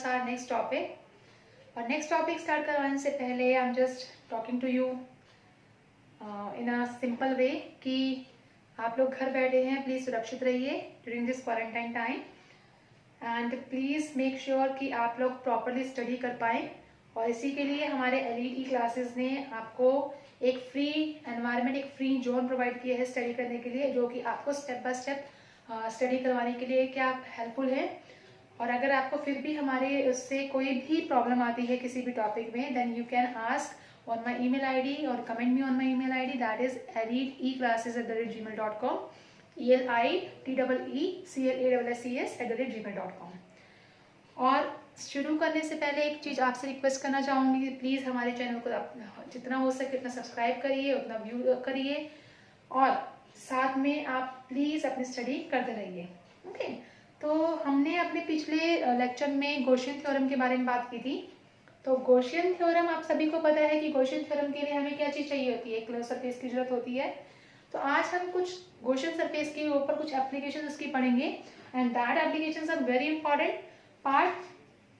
Towards our next topic. और next topic start करवाने से पहले I am just talking to you in a simple way कि आप लोग घर बैठे हैं, प्लीज़ सुरक्षित रहिए during this quarantine time and please make sure कि आप लोग प्रॉपरली स्टडी कर पाएँ। और इसी के लिए हमारे एलईडी क्लासेस ने आपको एक फ्री एनवायरनमेंट, एक फ्री जोन प्रोवाइड किया है स्टडी करने के लिए, जो कि आपको स्टेप बाय स्टेप स्टडी करवाने के लिए क्या हेल्पफुल है। और अगर आपको फिर भी हमारे उससे कोई भी प्रॉब्लम आती है किसी भी टॉपिक में, then you can ask on my email ID और comment me on my email ID, that is eliteclasses@gmail.com, eliteclasses@gmail.com। और शुरू करने से पहले एक चीज़ आपसे रिक्वेस्ट करना चाहूँगी, प्लीज़ हमारे चैनल को जितना हो सके उतना सब्सक्राइब करिए, उतना व्यू करिए और साथ में आप प्लीज़ अपनी स्टडी करते रहिए। ओके, तो हमने अपने पिछले लेक्चर में गॉसियन थ्योरम के बारे में बात की थी। तो गॉसियन थ्योरम आप सभी को पता है कि गॉसियन थ्योरम के लिए हमें क्या चीज़ चाहिए होती है, एक क्लोज सरफेस की जरूरत होती है। तो आज हम कुछ गॉसियन सरफेस के ऊपर कुछ एप्लीकेशन उसकी पढ़ेंगे and that applications are very important part,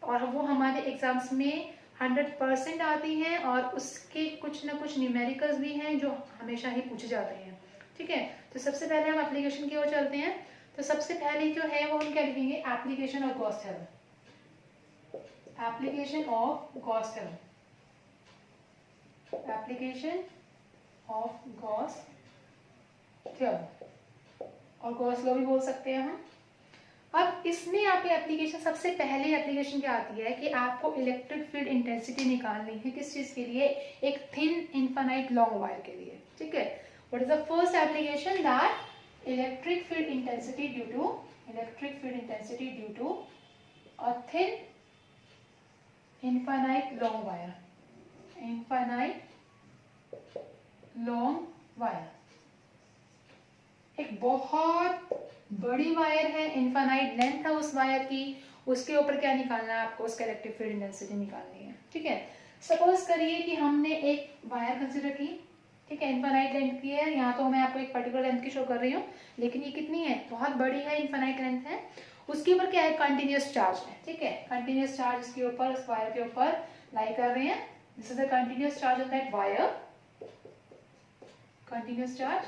और वो हमारे एग्जाम्स में 100% आती हैं और उसके कुछ ना कुछ न्यूमेरिकल्स भी हैं जो हमेशा ही पूछे जाते हैं। ठीक है, तो सबसे पहले हम एप्लीकेशन की ओर चलते हैं। तो सबसे पहले जो है वो हम क्या लिखेंगे, application of Gauss theorem, application of Gauss theorem, application of Gauss theorem, और गॉस लॉ भी बोल सकते हैं हम। अब इसमें आपकी एप्लीकेशन, सबसे पहले एप्लीकेशन क्या आती है कि आपको इलेक्ट्रिक फील्ड इंटेंसिटी निकालनी है। किस चीज के लिए, एक थिन इनफाइनाइट लॉन्ग वायर के लिए। ठीक है, what is the first application, that electric field intensity due to a thin infinite long wire, एक बहुत बड़ी वायर है, इनफाइनाइट लेंथ है उस वायर की, उसके ऊपर क्या निकालना है आपको, उसका इलेक्ट्रिक फील्ड इंटेंसिटी निकालनी है। ठीक है, सपोज करिए कि हमने एक वायर कंसिडर की, ठीक है, इनफाइनाइट लेंथ की है। यहाँ तो मैं आपको एक पर्टिकुलर लेंथ की शो कर रही हूँ, लेकिन ये कितनी है, बहुत बड़ी है, इनफाइनाइट लेंथ है। उसके ऊपर क्या है, कंटिन्यूअस चार्ज है। ठीक है, कंटिन्यूअस चार्ज इसके ऊपर, उस वायर के ऊपर लाई कर रहे हैं। This is the continuous charge on that wire, continuous charge.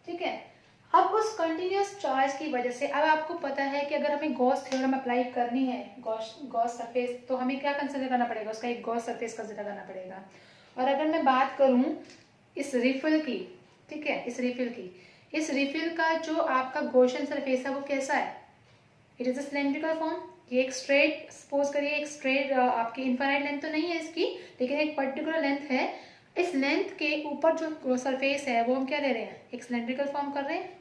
ठीक है, अब उस कंटिन्यूअस चार्ज की वजह से, अब आपको पता है कि अगर हमें गॉस थ्योरम अप्लाई करनी है, गॉस सरफेस, तो हमें क्या कंसिडर करना पड़ेगा, उसका एक गॉस सरफेस कंसिडर करना पड़ेगा। और अगर मैं बात करूं इस रिफिल की, ठीक है, इस रिफिल का जो आपका गॉसियन सरफेस है वो कैसा है, it is a cylindrical form. ये एक स्ट्रेट, सपोज करिए एक स्ट्रेट, आपकी इनफाइनाइट लेंथ तो नहीं है इसकी, लेकिन एक पर्टिकुलर लेंथ है। इस लेंथ के ऊपर जो सरफेस है वो हम क्या ले रहे हैं, एक सिलेंड्रिकल फॉर्म कर रहे हैं।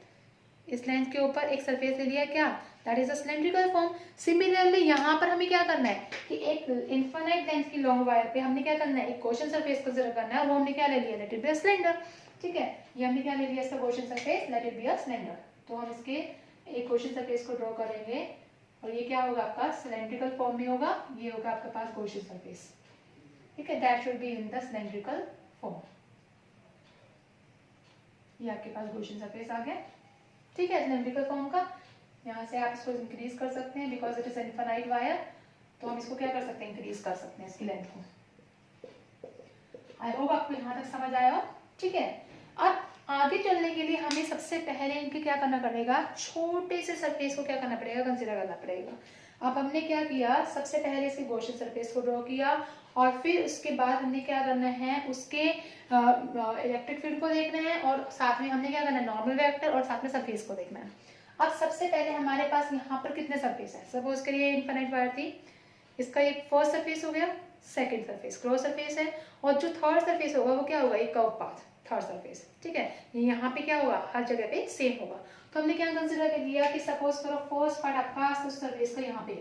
इस लेंथ के ऊपर एक सरफेस ले लिया, क्या, that is a cylindrical form. Similarly यहाँ पर हमें क्या करना है कि एक इनफाइनाइट लेंथ की लॉन्ग वायर पे हमने क्या करना है, एक गॉसियन सरफेस कंसीडर करना है, और वो हमने क्या ले लिया, let it be a cylinder. ठीक है, ये हमने क्या ले लिया, इसका Gaussian surface, let it be a cylinder. तो हम इसके एक गॉसियन सरफेस को ड्रॉ करेंगे और ये क्या होगा आपका, सिलेंड्रिकल फॉर्म में होगा, ये होगा आपके पास गॉसियन सरफेस। ठीक है, that should be in the cylindrical form. ये आपके पास गॉसियन सरफेस आ गया। ठीक है, सिलेंड्रिकल फॉर्म का। यहाँ से आप इसको इंक्रीज कर सकते हैं, because it is infinite wire, तो हम इसको क्या कर सकते हैं, इंक्रीज कर सकते हैं इसकी लेंथ को। आई होप आपको यहाँ तक समझ आया हो। ठीक है, अब आगे चलने के लिए हमें सबसे पहले इनके क्या करना पड़ेगा, छोटे से सरफेस को क्या करना पड़ेगा, कंसीडर करना पड़ेगा। अब हमने क्या किया, सबसे पहले इसके गॉसियन सरफेस को ड्रॉ किया और फिर उसके बाद हमने क्या करना है, उसके इलेक्ट्रिक फील्ड को देखना है, और साथ में हमने क्या करना है, नॉर्मल वेक्टर, और साथ में सरफेस को देखना है। अब सबसे पहले हमारे पास यहाँ पर कितने सरफेस है, सपोज करिए इनफाइनाइट वायर थी, इसका एक फर्स्ट सरफेस हो गया, सेकंड सरफेस क्लोज सरफेस है, और जो थर्ड सरफेस होगा वो क्या होगा, एक कर्व पाथ, थर्ड सरफेस। ठीक है, यहाँ पे क्या होगा, हर जगह पे सेम होगा। तो हमने क्या कंसिडर कर लिया कि सपोज करो फर्स्ट पार्ट आपका उस सरफेस का यहाँ पे,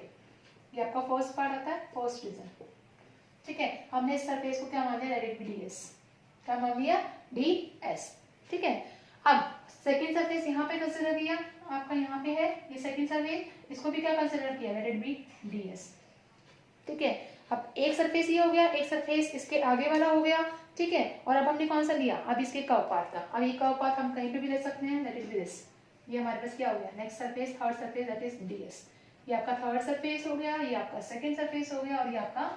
ये आपका फर्स्ट पार्ट आता है, फर्स्ट रीजन। ठीक है, हमने इस सरफेस को क्या मान लिया, लेट इट बी ds, क्या मान लिया, ds। ठीक है, अब सेकंड सरफेस यहाँ पे कंसिडर किया, आपका यहाँ पे है ये सेकंड सरफेस, इसको भी क्या कंसिडर किया, लेट इट बी ds। ठीक है, अब एक सरफेस ये हो गया, एक सरफेस इसके आगे वाला हो गया। ठीक है, और अब हमने कौन सा लिया, अब इसके कर्व पाथ का। अब ये कर्व पाथ हम कहीं पे भी ले सकते हैं, लेट इट बी दिस। ये हमारे पास क्या हो गया, next surface, third surface, that is ds। ये आपका थर्ड सरफेस हो गया, ये आपका सेकंड सरफेस हो गया और ये आपका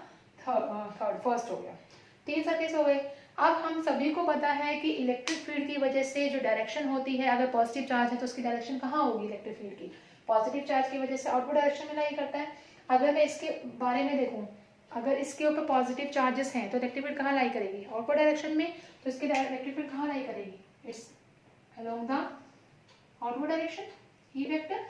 फर्स्ट हो गया। 3 सरफेस हो गए। अब हम सभी को पता है कि इलेक्ट्रिक फील्ड की वजह से जो डायरेक्शन होती है, अगर पॉजिटिव चार्ज है तो उसकी डायरेक्शन कहाँ होगी इलेक्ट्रिक फील्ड की, पॉजिटिव चार्ज की वजह से आउटवर्ड डायरेक्शन में लाई करता है। अगर मैं इसके बारे में देखूँ, अगर इसके ऊपर पॉजिटिव चार्जेस हैं तो इलेक्ट्रिक फील्ड कहाँ लाई करेगी, आउटवर्ड डायरेक्शन में, तो इसकी इलेक्ट्रिक फील्ड कहाँ लाई करेगी, it's along the outward direction, E vector,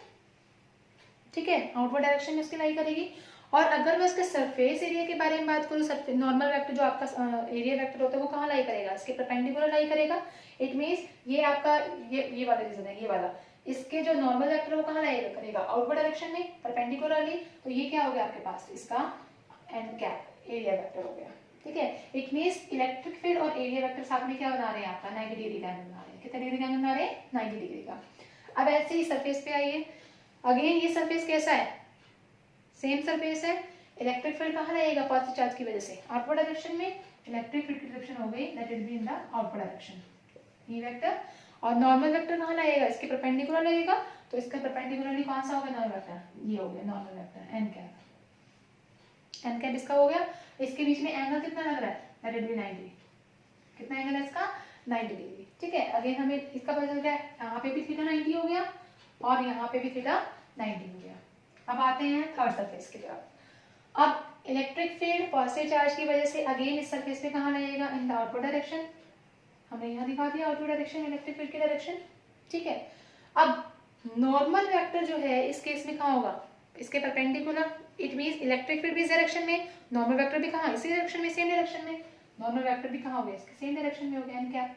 ठीक है, आउटवर्ड डायरेक्शन में इसकी लाई करेगी। और अगर मैं इसके सरफेस एरिया के बारे में बात करूँ, नॉर्मल वेक्टर जो आपका एरिया वेक्टर होता है वो कहाँ लाई करेगा, इसके परपेंडिकुलर लाई करेगा। इट मीन्स ये आपका ये वाला रीजन है, ये वाला, इसके जो नॉर्मल वेक्टर वो कहाँ लाई करेगा, आउटवर्ड डायरेक्शन में परपेंडिकुलरली। तो ये क्या हो गया आपके पास, इसका एंड कैप एरिया वेक्टर हो गया, ठीक है। इट मीन्स इलेक्ट्रिक फील्ड और एरिया वेक्टर साथ में क्या बना रहे हैं, आपका 90 डिग्री का एंगल बना रहे हैं। कितना डिग्री का एंगल बना रहे हैं, 90 डिग्री का। अब ऐसे ही सरफेस पे आइए, अगेन ये सरफेस कैसा है, सेम सरफेस है। इलेक्ट्रिक फील्ड कहाँ रहेगा, पॉजिटिव चार्ज की वजह से आउटवर्ड डायरेक्शन में, इलेक्ट्रिक फील्ड की डायरेक्शन हो गई let it be in the outward direction, E vector. और नॉर्मल वेक्टर कहाँ लगेगा, इसके परपेंडिकुलर लगेगा, तो इसका परपेंडिकुलरली कौन सा होगा, नॉर्मल वेक्टर, ये हो गया normal vector, n cap. N cap इसका हो गया। इसके बीच में एंगल कितना लग रहा है, लेट इट बी 90, कितना एंगल है इसका, 90 डिग्री, ठीक है। अगेन हमें इसका पता चल गया, यहाँ पे भी थीटा 90 हो गया और यहाँ पे भी थीटा 90 हो गया। अब आते हैं थर्ड सरफेस की तरफ। अब इलेक्ट्रिक फील्ड पॉजिटिव चार्ज की वजह से अगेन इस सरफेस पे कहाँ लगेगा, इन द आउटवर्ड डायरेक्शन, हमने यहाँ दिखा दिया आउटवर्ड डायरेक्शन, इलेक्ट्रिक फील्ड की डायरेक्शन, ठीक है। अब नॉर्मल वेक्टर जो है इस केस में कहाँ होगा, इसके perpendicular. It means electric field भी इस डायरेक्शन में, नॉर्मल वेक्टर भी कहाँ, इसी डायरेक्शन में, सेम डायरेक्शन में, नॉर्मल वेक्टर भी कहाँ हो गया, इसके सेम डायरेक्शन में हो गया, एन कैप,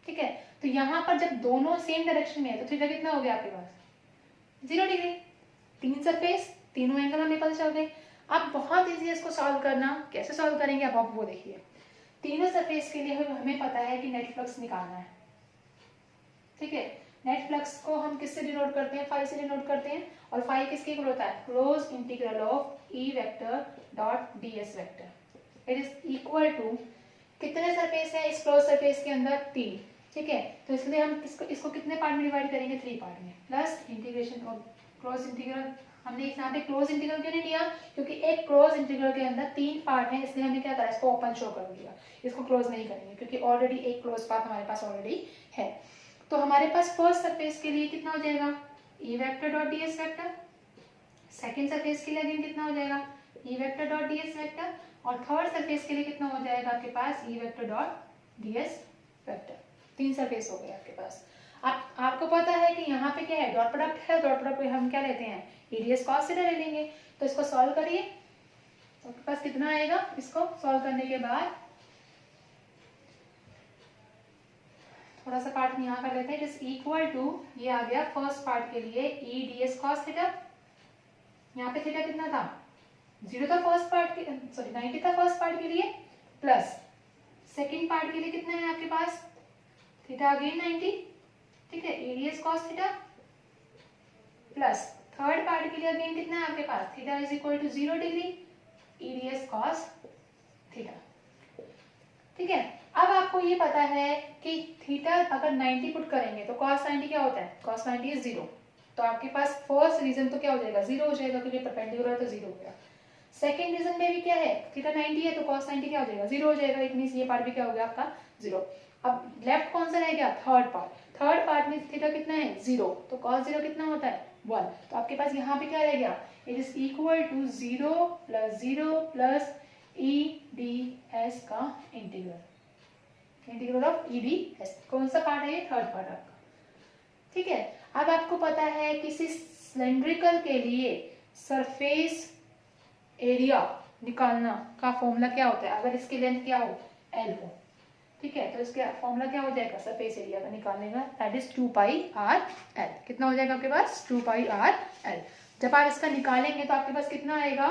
ठीक है। तो यहाँ पर जब दोनों सेम डायरेक्शन में है तो थीटा कितना हो गया आपके पास, 0 डिग्री। 3 सरफेस, तीनों एंगल हमें पता चल गए। अब बहुत इजी है इसको सॉल्व करना, कैसे सॉल्व करेंगे अब आप वो देखिए। तीनों सरफेस के लिए हमें पता है कि नेट फ्लक्स निकालना है, ठीक है। नेट फ्लक्स को हम किससे डिनोट करते हैं, फाई से डिनोट करते हैं, और फाई किसके इक्वल होता है, close integral of E vector dot DS vector. It is equal to, कितने सरफेस है इस क्लोज सरफेस के अंदर, 3, ठीक है। तो इसलिए हम इसको कितने पार्ट में डिवाइड करेंगे, 3 पार्ट में, plus integration of close integral. हमने यहाँ पे क्लोज इंटीग्रल क्यों नहीं लिया, क्योंकि एक क्लोज इंटीग्रल के अंदर 3 पार्ट हैं, इसलिए हमने क्या करा, इसको ओपन शो कर दिया, इसको क्लोज नहीं करेंगे क्योंकि ऑलरेडी एक क्लोज पाथ हमारे पास ऑलरेडी है। तो हमारे पास फर्स्ट सरफेस के लिए कितना हो जाएगा, E vector dot D S vector. Second surface के लिए अगेन कितना हो जाएगा, E vector dot D S vector. और थर्ड सरफेस के लिए कितना हो जाएगा आपके पास, E vector dot D S vector. 3 surface हो गए आपके पास। आपको पता है कि यहाँ पे क्या है, डॉट प्रोडक्ट है, डॉट प्रोडक्ट में हम क्या लेते हैं, ईडीएस कॉस थीटा ले लेंगे। तो इसको सॉल्व करिए, तो आपके पास कितना आएगा, इसको सॉल्व करने के बाद थोड़ा सा पार्ट यहाँ कर लेते हैं, इट इज इक्वल टू, ये आ गया फर्स्ट पार्ट के लिए ई डी एस कॉस थीटा। यहाँ पे थीटा कितना था, 0 था फर्स्ट पार्ट के, सॉरी 90 था फर्स्ट पार्ट के लिए, प्लस सेकेंड पार्ट के लिए कितना है आपके पास, थीटा अगेन 90, ठीक है, E D S cos theta, plus third part के लिए अगेन कितना है आपके पास, theta is equal to 0 degree, E D S cos theta, ठीक है। अब आपको ये पता है कि थीटा अगर 90 पुट करेंगे तो cos 90 क्या होता है, cos 90 इज 0। तो आपके पास फर्स्ट रीजन तो क्या हो जाएगा, 0 हो जाएगा क्योंकि परपेंडिकुलर है तो 0 हो गया। सेकंड रीजन में भी क्या है, थीटा 90 है तो cos 90 क्या हो जाएगा, 0 हो जाएगा। इट मींस ये पार्ट भी क्या हो गया आपका 0। अब लेफ्ट कौन सा रह गया, थर्ड पार्ट। थर्ड पार्ट में थीटा कितना है 0, तो cos 0 कितना होता है 1। तो आपके पास यहाँ पे क्या रह गया, it is equal to 0 plus E D S का integral, integral of E D S. कौन सा पार्ट है ये, थर्ड पार्ट आपका, ठीक है। अब आपको पता है किसी सिलेंड्रिकल के लिए सरफेस एरिया निकालना का फॉर्मूला क्या होता है, अगर इसकी लेंथ क्या हो, एल हो, ठीक है। तो इसका फॉर्मूला क्या हो जाएगा सरफेस एरिया का निकालने का, that is 2 pi R L. कितना हो जाएगा आपके पास, 2 पाई आर एल। जब आप इसका निकालेंगे तो आपके पास कितना आएगा,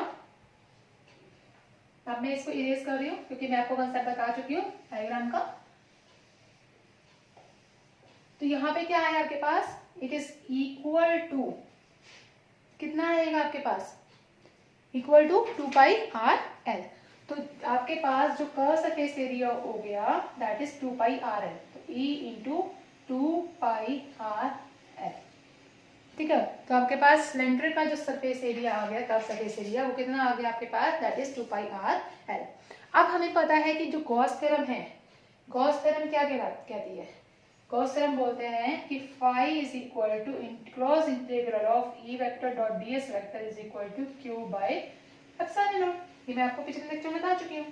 अब मैं इसको इरेज कर रही हूँ क्योंकि मैं आपको कंसेप्ट बता चुकी हूँ डायग्राम का। तो यहाँ पे क्या है आपके पास, इट इज इक्वल टू, कितना आएगा आपके पास, equal to 2 pi R L. तो आपके पास जो कर्व सरफेस एरिया हो गया that is 2 pi R L. तो E into 2 pi R L, ठीक है। तो आपके पास सिलेंडर का जो सरफेस एरिया आ गया, कर्व सरफेस एरिया, वो कितना आ गया आपके पास, दैट इज 2πr l। अब हमें पता है कि जो गॉस थ्योरम है, गॉस थ्योरम क्या कहती है, गॉस थ्योरम बोलते हैं कि phi is equal to cross integral of E vector dot ds vector is equal to q by epsilon naught. ये मैं आपको पिछले लेक्चर में बता चुकी हूँ।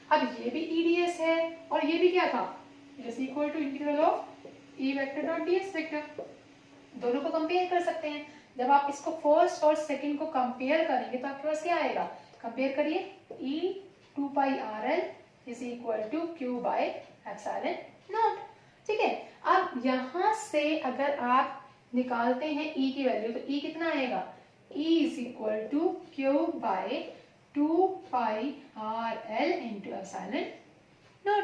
अब ये भी eds है और ये भी क्या था, it is equal to integral of E vector dot ds vector. दोनों को कंपेयर कर सकते हैं। जब आप इसको फर्स्ट और सेकंड को कंपेयर करेंगे तो आपके पास क्या आएगा, कंपेयर करिए, e 2πrl is equal to q by epsilon naught. ठीक है। अब यहां से अगर आप निकालते हैं e की वैल्यू तो e कितना आएगा, e is equal to q by 2πrl into epsilon naught.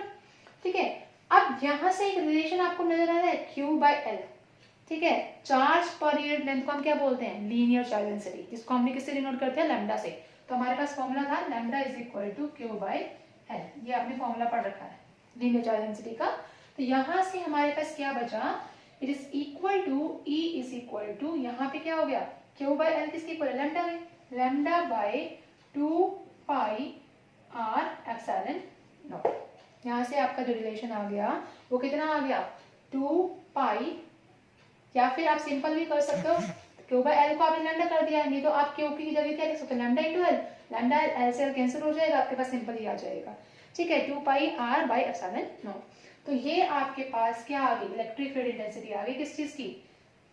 ठीक है। अब यहां से एक रिलेशन आपको नजर आ रहा है, q बाय l। ठीक है। चार्ज पर यूनिट लेंथ को हम क्या बोलते हैं, लीनियर चार्ज डेंसिटी, जिसको हमने किससे डिनोट करते हैं, लैम्डा से। तो हमारे पास फॉर्मूला था lambda is equal to q by l। ये आपने फॉर्मूला पढ़ रखा है लीनियर चार्ज डेंसिटी का। तो यहां से हमारे पास क्या बचा, it is equal to e is equal to, यहाँ पे क्या हो गया, q बाय l किसके इक्वल है, लैम्डा में, lambda by 2πr epsilon naught. यहाँ से आपका जो रिलेशन आ गया वो कितना आ गया, 2π, या फिर आप सिंपल भी कर सकते हो, क्यू बाय एल को आपने लैम्डा कर दिया, नहीं तो आप क्यू की जगह क्या लिख सकते हो, lambda into L, lambda L से एल कैंसिल हो जाएगा, आपके पास सिंपल ही आ जाएगा। ठीक है, 2πr बाय एप्सिलॉन नॉट। तो ये आपके पास क्या आ गई, इलेक्ट्रिक फील्ड इंटेंसिटी आ गई, किस चीज की,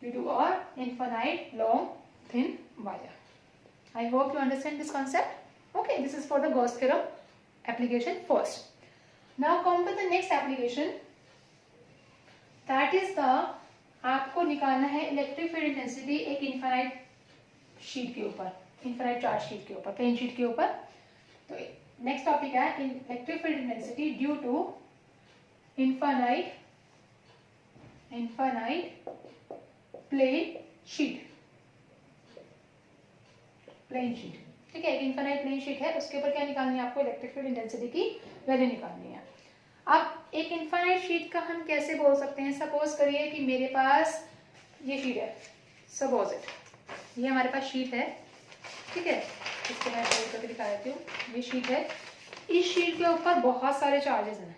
due to a infinite long thin wire. I hope you understand this concept. Okay, this is for the Gauss theorem application first. Now come to the next application, that is the, आपको निकालना है electric field intensity एक infinite sheet के ऊपर, infinite charge sheet के ऊपर, plane sheet के ऊपर। तो नेक्स्ट टॉपिक है electric field intensity due to infinite plane sheet, plane sheet. ठीक है, एक इनफाइनाइट प्लेन शीट है, उसके ऊपर क्या निकालनी है आपको, इलेक्ट्रिक फील्ड इंटेंसिटी की वैल्यू निकालनी है। अब एक इनफाइनाइट शीट का हम कैसे बोल सकते हैं, सपोज करिए कि मेरे पास ये शीट है, सपोज इट, ये हमारे पास शीट है। ठीक है, इसको मैं फोल्ड करके दिखा देती हूँ, ये शीट है, इस शीट के ऊपर बहुत सारे चार्जेस हैं।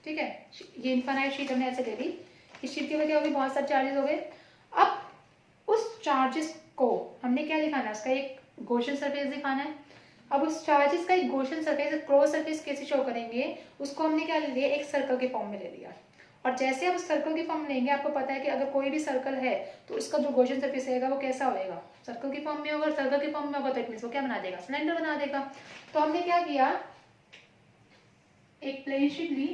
ठीक है, ये इनफाइनाइट शीट हमने ऐसे ले ली, इस शीट के ऊपर क्या होगी, बहुत सारे चार्जेस हो गए। अब उस चार्जेस को हमने क्या दिखाना है, उसका एक गॉसियन सरफेस दिखाना है। अब उस चार्जेस का एक गॉसियन सरफेस, क्रॉस सरफेस कैसे शो करेंगे, उसको हमने क्या ले लिया, एक सर्कल के फॉर्म में ले लिया। और जैसे आप उस सर्कल की फॉर्म लेंगे, आपको पता है कि अगर कोई भी सर्कल है तो उसका जो गॉसियन सरफेस रहेगा वो कैसा होएगा, सर्कल की फॉर्म में होगा। सर्कल की फॉर्म में होगा तो इट मींस वो क्या बना देगा, सिलेंडर बना देगा। तो हमने क्या किया, एक प्लेन शीट ली,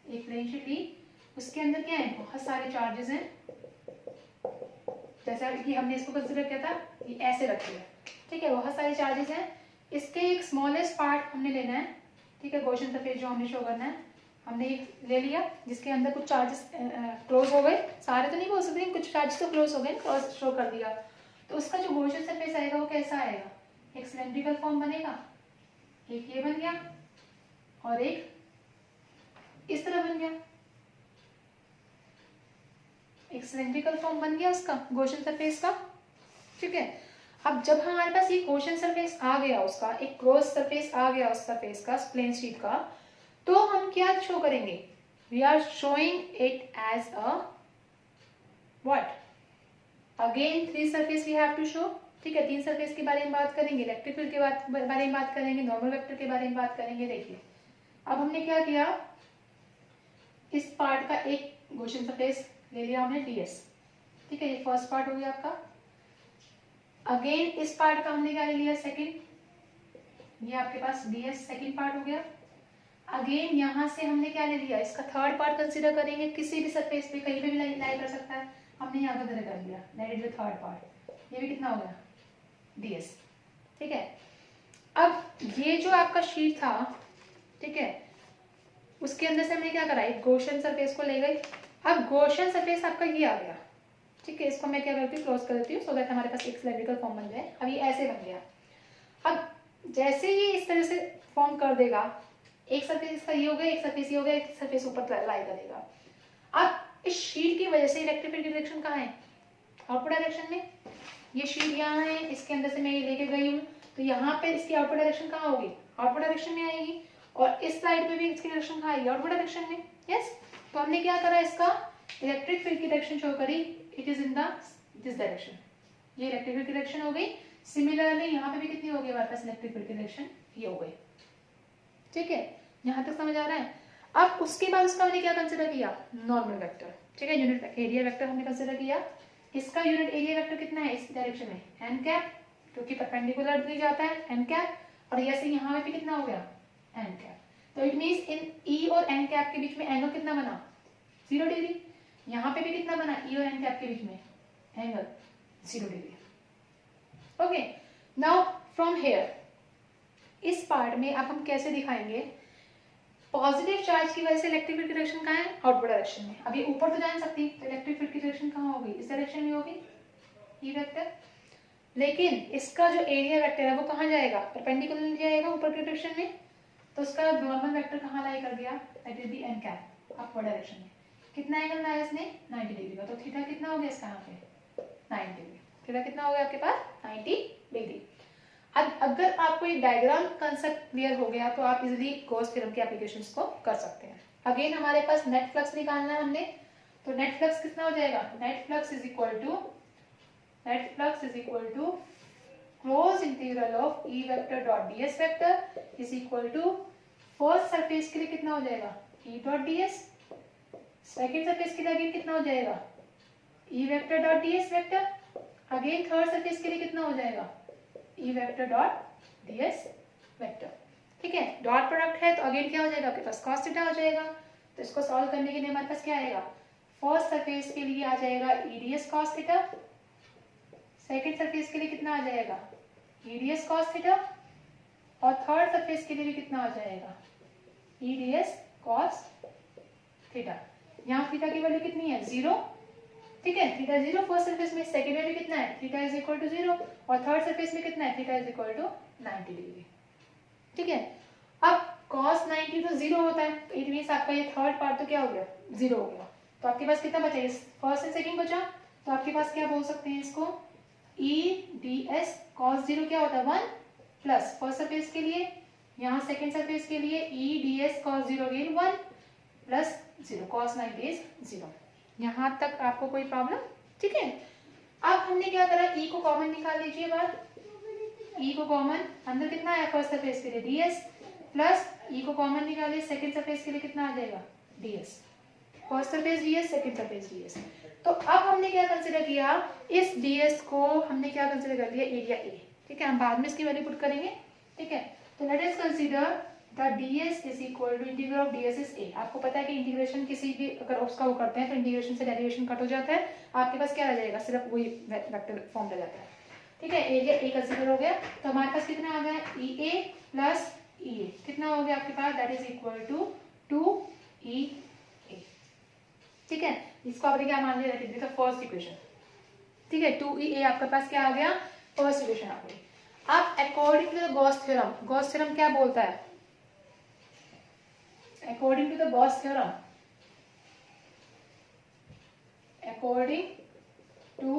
एक प्लेन शीट ली, उसके अंदर क्या है, बहुत सारे चार्जेस हैं। जैसा कि हमने इसको कंसीडर किया था, ये ऐसे रख दिया। ठीक है, बहुत सारे चार्जेस हैं, इसके एक स्मॉलेस्ट पार्ट हमने लेना है। ठीक है, गॉसियन सरफेस जो हमने शो करना है, हमने ले लिया, जिसके अंदर कुछ चार्जेस क्लोज हो गए, सारे तो नहीं बोल सकते, कुछ चार्जेस तो क्लोज हो गए, क्रॉस शो कर दिया। तो उसका जो गॉसियन सरफेस आएगा वो कैसा आएगा, एक सिलेंड्रिकल फॉर्म बनेगा, एक ये बन गया और एक इस तरह बन गया, एक सिलेंड्रिकल फॉर्म बन गया उसका गॉसियन सरफेस का। ठीक है, अब जब हमारे पास ये गॉसियन सरफेस आ गया, उसका एक क्रॉस सरफेस आ गया उस सरफेस का, प्लेन शीट का, तो हम क्या शो करेंगे, we are showing it as a what, again three surface we have to show. ठीक है, तीन सरफेस के बारे में बात करेंगे, इलेक्ट्रिक फील्ड के बारे में बात करेंगे, नॉर्मल वेक्टर के बारे में बात करेंगे। देखिए, अब हमने क्या किया, इस पार्ट का एक गॉसियन सरफेस ले लिया हमने ds। ठीक है, ये फर्स्ट पार्ट हो गया आपका। अगेन इस पार्ट का हमने क्या ले लिया, सेकंड, ये आपके पास ds सेकंड पार्ट हो गया। अगेन यहाँ से हमने क्या ले लिया, इसका थर्ड पार्ट कंसीडर करेंगे, किसी भी सरफेस पे कहीं पे भी लाई कर सकता है, हमने यहाँ का कर लिया, that is the third part. ये भी कितना हो गया, ds। ठीक है, अब ये जो आपका शीट था, ठीक है, उसके अंदर से हमने क्या करा, एक गॉसियन सरफेस को ले गए। अब गॉसियन सरफेस आपका ये आ गया। ठीक है, इसको मैं क्या करती हूँ, क्लोज कर देती हूँ, सो दैट हमारे पास एक सिलेंड्रिकल फॉर्म बन जाए। अब ये ऐसे बन गया। अब जैसे ही इस तरह से फॉर्म कर देगा, एक सरफेस इसका ये हो गया, एक सरफेस ये हो गया, एक सरफेस ऊपर लाई करेगा। अब इस शीट की वजह से इलेक्ट्रिक फील्ड की डायरेक्शन कहाँ है, आउटपुट डायरेक्शन में। ये शीट यहाँ है, इसके अंदर से मैं ये लेके गई हूँ, तो यहाँ पे इसकी आउटपुट डायरेक्शन कहाँ होगी, आउटपुट डायरेक्शन में आएगी, और इस साइड पे भी इसकी डायरेक्शन कहाँ आएगी, आउटपुट डायरेक्शन में। यस, तो हमने क्या करा, इसका इलेक्ट्रिक फील्ड की डायरेक्शन शो करी, it is in this direction, ये इलेक्ट्रिक फील्ड की डायरेक्शन हो गई। सिमिलरली यहाँ पे भी कितनी हो गई हमारे पास इलेक्ट्रिक फील्ड की डायरेक्शन, ये हो गई। ठीक है, यहाँ तक समझ आ रहा है। अब उसके बाद उसका हमने क्या कंसिडर किया, नॉर्मल वेक्टर। ठीक है, यूनिट एरिया वेक्टर हमने कंसिडर किया। इसका यूनिट एरिया वेक्टर कितना है इस डायरेक्शन में, एन कैप, क्योंकि परपेंडिकुलर दी जाता है एन कैप, और ऐसे यहाँ पे भी कितना हो गया, एन कैप। तो इट मींस इन ई और एन कैप के बीच में एंगल कितना बना, 0 डिग्री। यहाँ पे भी कितना बना, ई और एन कैप के बीच में angle 0 degree. Okay, now from here, इस पार्ट में अब हम कैसे दिखाएंगे, पॉजिटिव चार्ज की वजह से इलेक्ट्रिक फील्ड की डायरेक्शन कहाँ है, आउटवर्ड डायरेक्शन में। अब ये ऊपर तो जा नहीं सकती, तो इलेक्ट्रिक फील्ड की डायरेक्शन कहाँ होगी, इस डायरेक्शन में होगी, ई वेक्टर। लेकिन इसका जो एरिया वेक्टर है वो कहाँ जाएगा, परपेंडिकुलर जाएगा ऊपर की डायरेक्शन में, तो उसका नॉर्मल वेक्टर कहाँ लाई कर दिया, that is the n cap, upward direction में। कितना एंगल लाया इसने, 90 डिग्री का, तो थीटा कितना हो गया इसका यहाँ पे, 90 डिग्री। थीटा कितना हो गया आपके पास, 90 डिग्री। अब अगर आपको ये डायग्राम कंसेप्ट क्लियर हो गया तो आप इजीली गॉस थ्योरम के एप्लीकेशंस को कर सकते हैं। अगेन हमारे पास नेट फ्लक्स निकालना है हमने, तो नेट फ्लक्स कितना हो जाएगा, net flux is equal to close integral of E vector dot ds vector is equal to first surface के लिए कितना हो जाएगा, E dot ds, second surface के लिए अगेन कितना हो जाएगा, E vector dot ds vector, again third surface के लिए कितना हो जाएगा, E vector dot ds vector. ठीक है, डॉट प्रोडक्ट है तो अगेन क्या हो जाएगा आपके पास, cos थीटा हो जाएगा। तो इसको सॉल्व करने के लिए हमारे पास क्या आएगा, फर्स्ट सरफेस के लिए आ जाएगा ई ds cos theta, second surface के लिए कितना आ जाएगा, ई ds cos थीटा, और थर्ड सरफेस के लिए भी कितना आ जाएगा, ई ds cos थीटा। यहाँ थीटा की वैल्यू कितनी है, 0। ठीक है, थीटा 0 फर्स्ट सरफेस में, सेकेंड में भी कितना है, थीटा इज इक्वल टू 0, और थर्ड सरफेस में कितना है, theta is equal to 90 degree. ठीक है, अब cos 90 तो 0 होता है, तो इट मींस आपका ये थर्ड पार्ट तो क्या हो गया, 0 हो गया। तो आपके पास कितना बचा, फर्स्ट एंड सेकेंड बचा, तो आपके पास क्या बोल सकते हैं इसको, ई ds cos 0 क्या होता है, 1 प्लस फर्स्ट सरफेस के लिए, यहाँ सेकेंड सरफेस के लिए ई ds cos 0 again 1 plus 0, cos 90 is 0। यहाँ तक आपको कोई प्रॉब्लम। ठीक है, अब हमने क्या करा, ई को कॉमन निकाल लीजिए बाहर, ई को कॉमन, अंदर कितना है फर्स्ट सरफेस के लिए ds, प्लस ई को कॉमन निकालिए, सेकंड सरफेस के लिए कितना आ जाएगा, ds, first surface ds, second surface ds। तो अब हमने क्या कंसिडर किया, इस ds को हमने क्या कंसिडर कर लिया, एरिया ए। ठीक है, हम बाद में इसकी वैल्यू पुट करेंगे। ठीक है, तो let us consider the ds is equal to integral of ds is a। आपको पता है कि इंटीग्रेशन किसी भी अगर उसका वो करते हैं तो इंटीग्रेशन से डेरिवेशन कट हो जाता है, आपके पास क्या रह जाएगा, सिर्फ वही वेक्टर फॉर्म रह जाता है। ठीक है, एरिया a कंसीडर हो गया, तो हमारे पास कितना आ गया, EA प्लस EA कितना हो गया आपके पास, that is equal to 2EA। ठीक है, इसको आपने क्या मान लिया, रख दिया फर्स्ट इक्वेशन। ठीक है, 2EA आपके पास क्या आ गया, फर्स्ट इक्वेशन आ गई। अब according to the Gauss theorem, Gauss theorem क्या बोलता है, according to the Gauss theorem, according to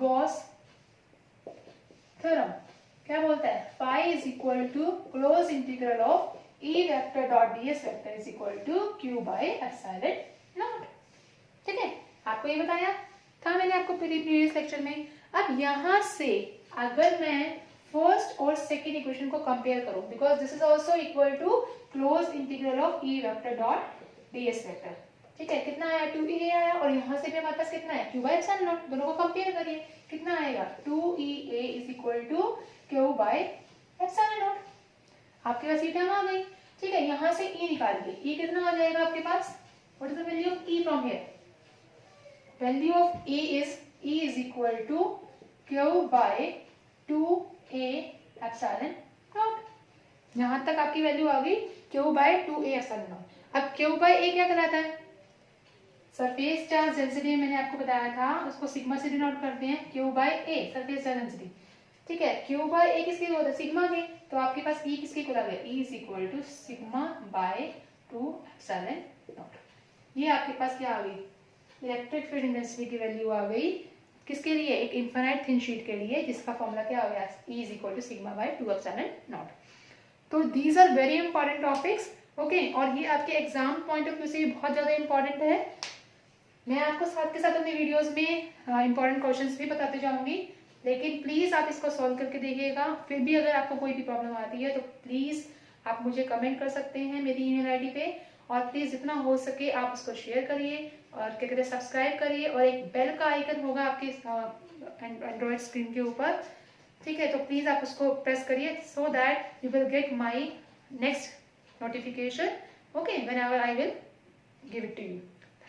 Gauss theorem क्या बोलता है, phi is equal to close integral of E vector dot ds vector is equal to q by epsilon naught. ठीक है, आपको ये बताया था मैंने आपको प्रीवियस लेक्चर में। अब यहां से अगर मैं फर्स्ट और सेकेंड इक्वेशन को कंपेयर करूं, because this is also equal to close integral of E vector dot ds vector. ठीक है, कितना आया, 2EA आया, और यहाँ से भी हमारे पास कितना है, q बाय एप्सिलॉन नॉट। दोनों को कंपेयर करिए, कितना आएगा, 2EA is equal to q by epsilon naught. आपके पास ये टर्म आ गई। ठीक है, यहाँ से e निकालिए, e कितना आ जाएगा आपके पास, what is the value of e from here, value of e is equal to q by 2a epsilon naught. यहाँ तक आपकी वैल्यू आ गई q by 2a epsilon naught. अब q बाय a क्या कहलाता है, सरफेस चार्ज डेंसिटी मैंने आपको बताया था, उसको सिग्मा से डिनोट करते हैं, q by a surface charge density. ठीक है, q बाय a किसके होता है, सिग्मा के, तो आपके पास e किसके इक्वल आ गया, e is equal to sigma by 2 epsilon naught. ये आपके पास क्या आ गई, इलेक्ट्रिक फील्ड इंटेंसिटी की वैल्यू आ गई किसके लिए, एक इन्फिनाइट थिन शीट के लिए, जिसका फॉर्मूला क्या हो गया, E is equal to sigma by 2 epsilon naught. तो these are very important topics, okay, और ये आपके एग्जाम पॉइंट ऑफ व्यू से बहुत ज़्यादा इंपॉर्टेंट है। मैं आपको साथ के साथ अपने वीडियोस में इंपॉर्टेंट क्वेश्चंस भी बताते जाऊंगी, लेकिन प्लीज़ आप इसको सॉल्व करके देखिएगा। फिर भी अगर आपको कोई भी प्रॉब्लम आती है तो प्लीज़ आप मुझे कमेंट कर सकते हैं मेरी ईमेल आईडी पे, और प्लीज़ जितना हो सके आप उसको शेयर करिए और क्या कहते हैं सब्सक्राइब करिए, और एक बेल का आइकन होगा आपके एंड्रॉयड स्क्रीन के ऊपर, ठीक है, तो प्लीज़ आप उसको प्रेस करिए so that you will get my next notification, okay, whenever I will give it to you.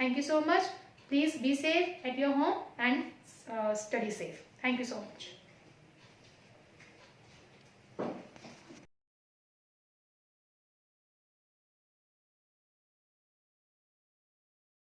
Thank you so much. Please be safe at your home and study safe. Thank you so much.